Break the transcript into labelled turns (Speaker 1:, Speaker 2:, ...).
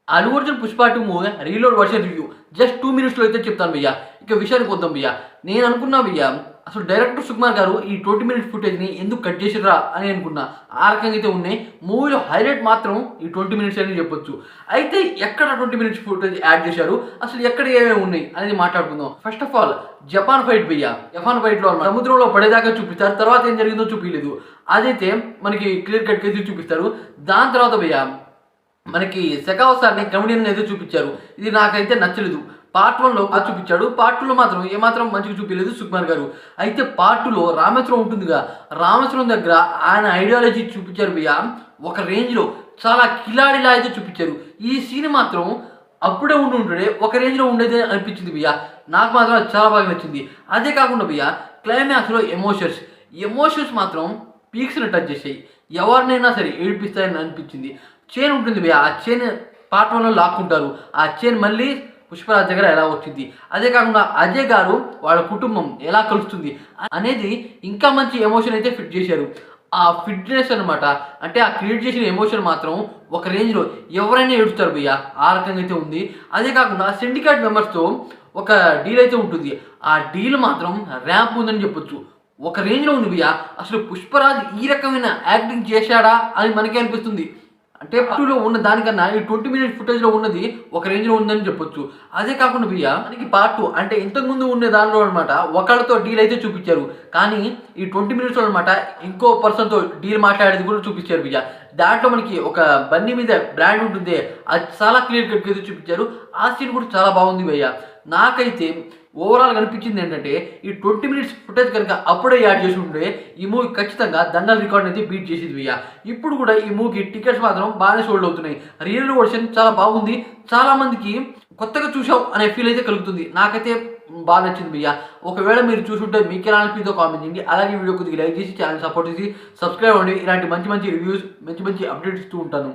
Speaker 1: Allu Arjun 'Pushpa 2' movie reload version review just 2 మినిట్స్‌లో అయితే చెప్తాను భయ్యా. ఇక విషయానికి వద్దాం భయ్యా. నేను అనుకున్నా భయ్యా, అసలు డైరెక్టర్ సుకుమార్ గారు ఈ 20 మినిట్స్ ఫుటేజ్‌ని ఎందుకు కట్ చేసిర్రా అని అనుకున్నా. ఆ రకంగా అయితే ఉన్నాయి. మూవీలో హైలైట్ మాత్రం ఈ 20 మినిట్స్ అని చెప్పొచ్చు. అయితే ఎక్కడ 20 మినిట్స్ ఫుటేజ్ యాడ్ చేశారు? అసలు ఎక్కడ ఏమేమి ఉన్నాయి అనేది మాట్లాడుకుందాం. First of all Japan fight భయ్యా. జపాన్ ఫైట్‌లో సముద్రంలో పడేదాకా చూపించారు. తర్వాత ఏం జరిగిందో చూపియలేదు. అదైతే మనకి క్లియర్ కట్‌గా అయితే చూపిస్తారు. దాని తర్వాత భయ్యా మనకి సెకావ్ సార్‌ని కమెడియన్‌గా అయితే చూపిచ్చారు. ఇది నాకైతే నచ్చలేదు. పార్ట్ 1లో చూపిచ్చాడు. పార్ట్ 2లో మాత్రం ఏమాత్రం మంచిగా చూపియలేదు సుకుమార్ గారు. అయితే పార్ట్ 2లో రామేశ్వరం ఉంటుందిగా, రామేశ్వరం దగ్గర ఆయన ఐడియాలజీ చూపిచ్చారు భయ్యా. ఒక రేంజ్‌లో చాలా కిలాడిలా అయితే చూపిచ్చారు. ఈ సీన్ మాత్రం అప్పుడే ఉండుంటే ఒక రేంజ్‌లో ఉండేదే అనిపించింది భయ్యా. నాకు మాత్రం అది చాలా బాగా నచ్చింది. అదే కాకుండా భయ్యా క్లైమాక్స్‌లో ఎమోషన్స్ మాత్రం పీక్స్‌ని టచ్ చేసాయి. ఎవరినైనా సరే ఏడిపిస్తాయని అనిపించింది. చైన్ ఉంటుంది భయ్యా. ఆ చైన్ పార్ట్ 1లో లాక్కుంటారు. ఆ చైన్ మళ్ళీ పుష్పరాజ్ దగ్గర ఎలా వచ్చింది, అదే కాకుండా అజయ్ గారు వాళ్ళ కుటుంబం ఎలా కలుస్తుంది అనేది ఇంకా మంచి ఎమోషన్ అయితే ఫిట్ చేశారు. ఆ ఫిట్నెస్ అనమాట, అంటే ఆ క్రియేట్ చేసిన ఎమోషన్ మాత్రం ఒక రేంజ్లో ఎవరైనా ఏడుస్తారు భయ్యా. ఆ రకంగా అయితే ఉంది. అదే కాకుండా సిండికేట్ మెంబర్స్తో ఒక డీల్ అయితే ఉంటుంది. ఆ డీల్ మాత్రం ర్యాంప్ ఉందని చెప్పొచ్చు. ఒక రేంజ్లో ఉంది భయ్యా. అసలు పుష్పరాజ్ ఈ రకమైన యాక్టింగ్ చేశాడా అని మనకే అనిపిస్తుంది. అంటే పార్ట్ 2లో ఉన్న దానికన్నా ఈ 20 మినిట్స్ ఫుటేజ్‌లో ఉన్నది ఒక రేంజ్‌లో ఉందని చెప్పొచ్చు. అదే కాకుండా భయ్యా మనకి పార్ట్ 2 అంటే ఇంతకుముందు ఉండే దానిలో అనమాట ఒకళ్ళతో డీల్ అయితే చూపిచ్చారు. కానీ ఈ 20 మినిట్స్‌లో అనమాట ఇంకో పర్సన్‌తో డీల్ మాట్లాడేది కూడా చూపిచ్చారు భయ్యా. దాంట్లో మనకి ఒక బన్నీ మీద బ్రాండ్ ఉంటుంది. అది చాలా క్లియర్ కట్‌గా అయితే చూపిచ్చారు. ఆ సీన్ కూడా చాలా బాగుంది భయ్యా. నాకైతే ఓవరాల్‌గా అనిపించింది ఏంటంటే ఈ 20 మినిట్స్ ఫుటేజ్ కనుక అప్పుడే యాడ్ చేసి ఉంటే ఈ మూవీ ఖచ్చితంగా దండల్ రికార్డ్ అయితే బీట్ చేసేది భయ్యా. ఇప్పుడు కూడా ఈ మూవీకి టికెట్స్ మాత్రం బాగానే సోల్డ్ అవుతున్నాయి. రియల్ వర్షన్ చాలా బాగుంది. చాలా మందికి కొత్తగా చూసాం అనే ఫీల్ అయితే కలుగుతుంది. నాకైతే బాగా నచ్చింది భయ్యా. ఒకవేళ మీరు చూసుంటే మీకు ఎలా అనిపిందో కామెంట్ చేయండి. అలాగే వీడియో కొద్దిగా లైక్ చేసి ఛానల్ సపోర్ట్ చేసి సబ్స్క్రైబ్ అవ్వండి. ఇలాంటి మంచి మంచి రివ్యూస్, మంచి మంచి అప్డేట్స్ ఇస్తూ ఉంటాను.